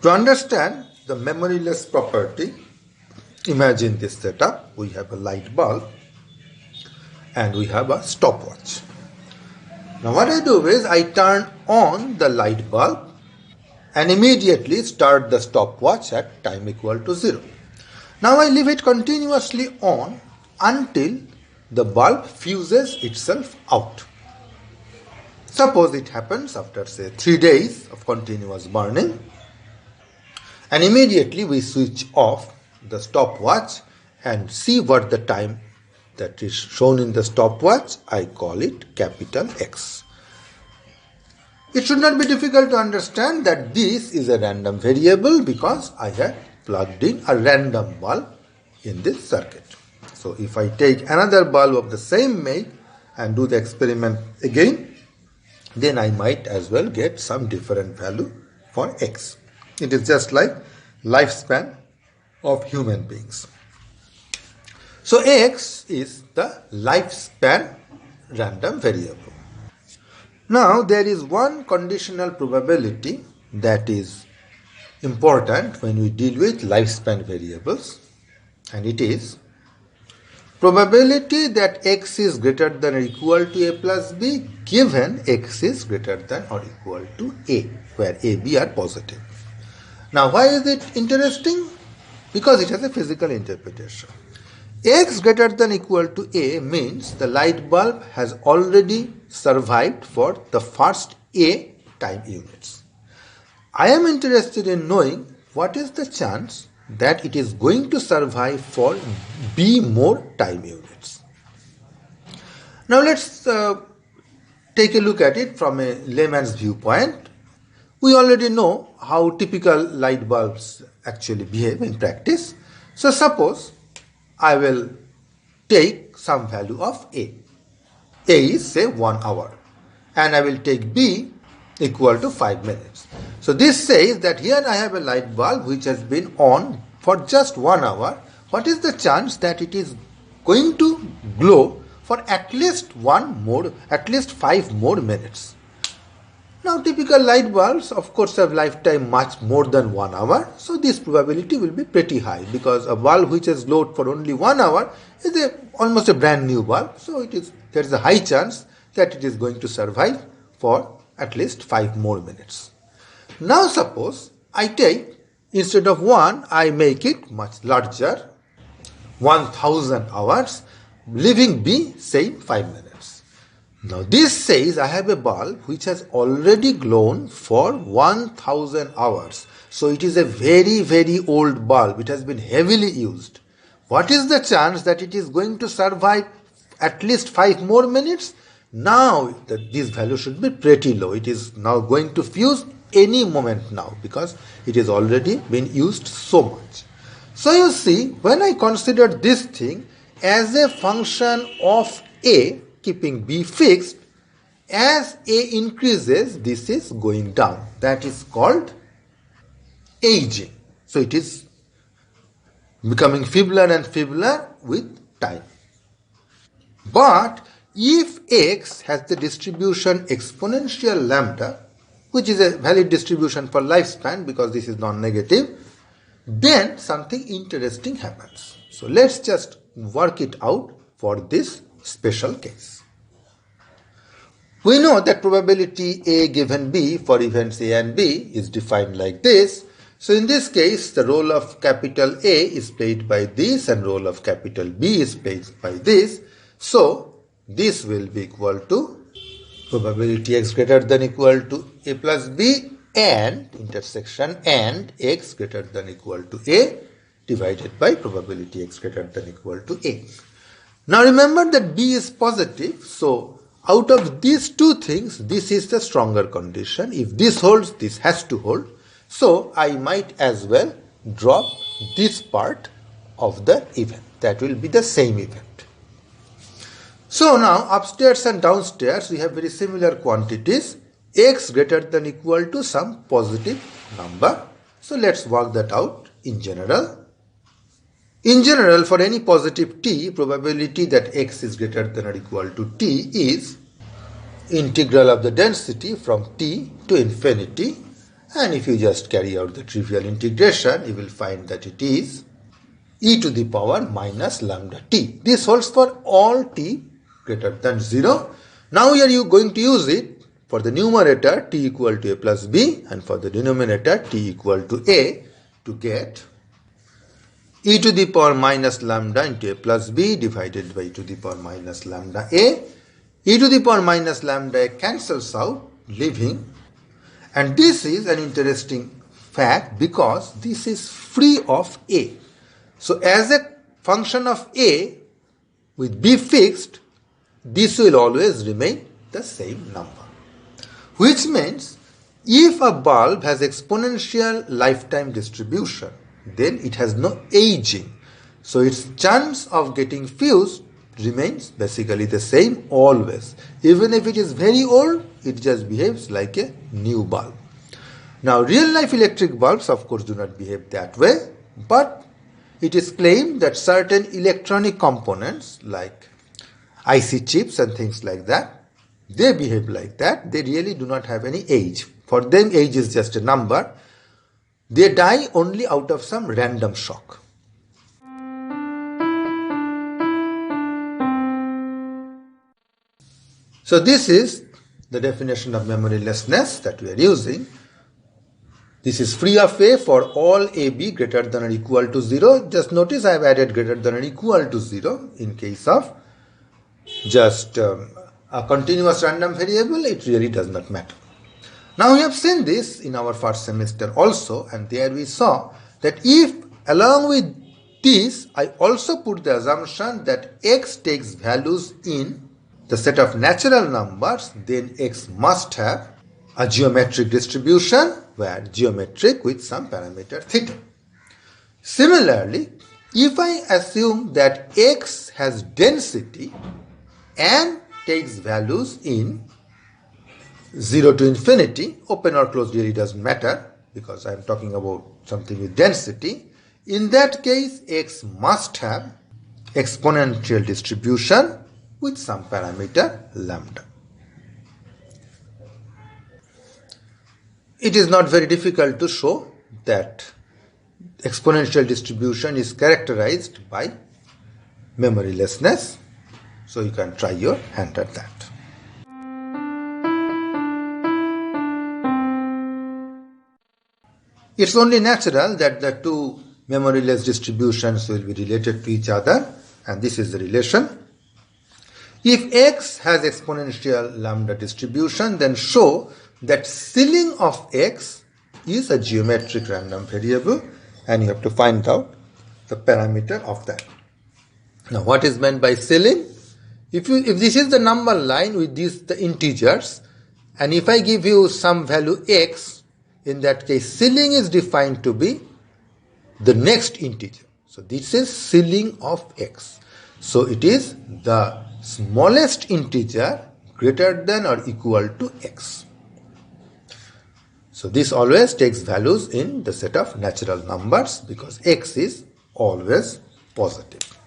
To understand the memoryless property, imagine this setup. We have a light bulb and we have a stopwatch. Now what I do is I turn on the light bulb and immediately start the stopwatch at time equal to 0. Now I leave it continuously on until the bulb fuses itself out. Suppose it happens after say 3 days of continuous burning, and immediately we switch off the stopwatch and see what the time that is shown in the stopwatch. I call it capital X. It should not be difficult to understand that this is a random variable because I have plugged in a random bulb in this circuit. So if I take another bulb of the same make and do the experiment again, then I might as well get some different value for X. It is just like lifespan of human beings. So X is the lifespan random variable. Now there is one conditional probability that is important when we deal with lifespan variables, and it is probability that X is greater than or equal to A plus B given X is greater than or equal to A, where A, B are positive. Now why is it interesting? Because it has a physical interpretation. X greater than or equal to A means the light bulb has already survived for the first A time units. I am interested in knowing what is the chance that it is going to survive for B more time units. Now let's take a look at it from a layman's viewpoint. We already know how typical light bulbs actually behave in practice. So suppose I will take some value of A. A is say 1 hour, and I will take B equal to 5 minutes. So this says that here I have a light bulb which has been on for just 1 hour. What is the chance that it is going to glow for at least 5 more minutes? Now typical light bulbs of course have lifetime much more than 1 hour, so this probability will be pretty high because a bulb which has glowed for only 1 hour is almost a brand new bulb, so there is a high chance that it is going to survive for at least 5 more minutes. Now suppose I take, instead of 1, I make it much larger, 1000 hours, leaving B saying 5 minutes. Now this says I have a bulb which has already glown for 1000 hours. So it is a very, very old bulb. It has been heavily used. What is the chance that it is going to survive at least 5 more minutes? Now this value should be pretty low. It is now going to fuse any moment now because it has already been used so much. So you see, when I consider this thing as a function of A, keeping B fixed, as A increases, this is going down. That is called aging. So it is becoming feebler and feebler with time. But if X has the distribution exponential lambda, which is a valid distribution for lifespan because this is non-negative, then something interesting happens. So let's just work it out for this special case. We know that probability A given B for events A and B is defined like this. So in this case, the role of capital A is played by this and role of capital B is played by this. So this will be equal to probability X greater than equal to A plus B and intersection and X greater than equal to A divided by probability X greater than equal to A. Now remember that B is positive, so out of these two things, this is the stronger condition. If this holds, this has to hold. So I might as well drop this part of the event. That will be the same event. So now upstairs and downstairs we have very similar quantities. X greater than equal to some positive number. So let's work that out in general. In general, for any positive t, probability that x is greater than or equal to t is integral of the density from t to infinity, And if you just carry out the trivial integration, you will find that it is e to the power minus lambda t. This holds for all t greater than 0. Now here you are going to use it for the numerator t equal to a plus b and for the denominator t equal to a to get e to the power minus lambda into a plus b divided by e to the power minus lambda a. E to the power minus lambda a cancels out, leaving, and this is an interesting fact because this is free of a. So as a function of a with b fixed, this will always remain the same number. Which means if a bulb has exponential lifetime distribution, then it has no aging. So its chance of getting fused remains basically the same always. Even if it is very old, it just behaves like a new bulb. Now real life electric bulbs of course do not behave that way, but it is claimed that certain electronic components like IC chips and things like that, they behave like that. They really do not have any age. For them age is just a number. They die only out of some random shock. So this is the definition of memorylessness that we are using. This is free of a for all ab greater than or equal to 0. Just notice I have added greater than or equal to 0 in case of just a continuous random variable. It really does not matter. Now we have seen this in our first semester also, and there we saw that if along with this I also put the assumption that x takes values in the set of natural numbers, then x must have a geometric distribution where geometric with some parameter theta. Similarly, if I assume that x has density and takes values in 0 to infinity, open or closed really doesn't matter because I am talking about something with density. In that case, x must have exponential distribution with some parameter lambda. It is not very difficult to show that exponential distribution is characterized by memorylessness. So you can try your hand at that. It's only natural that the two memoryless distributions will be related to each other, and this is the relation. If x has exponential lambda distribution, then show that ceiling of x is a geometric random variable, and you have to find out the parameter of that. Now what is meant by ceiling? If this is the number line with these the integers, and if I give you some value x, in that case ceiling is defined to be the next integer. So this is ceiling of x. So it is the smallest integer greater than or equal to x. So this always takes values in the set of natural numbers because x is always positive.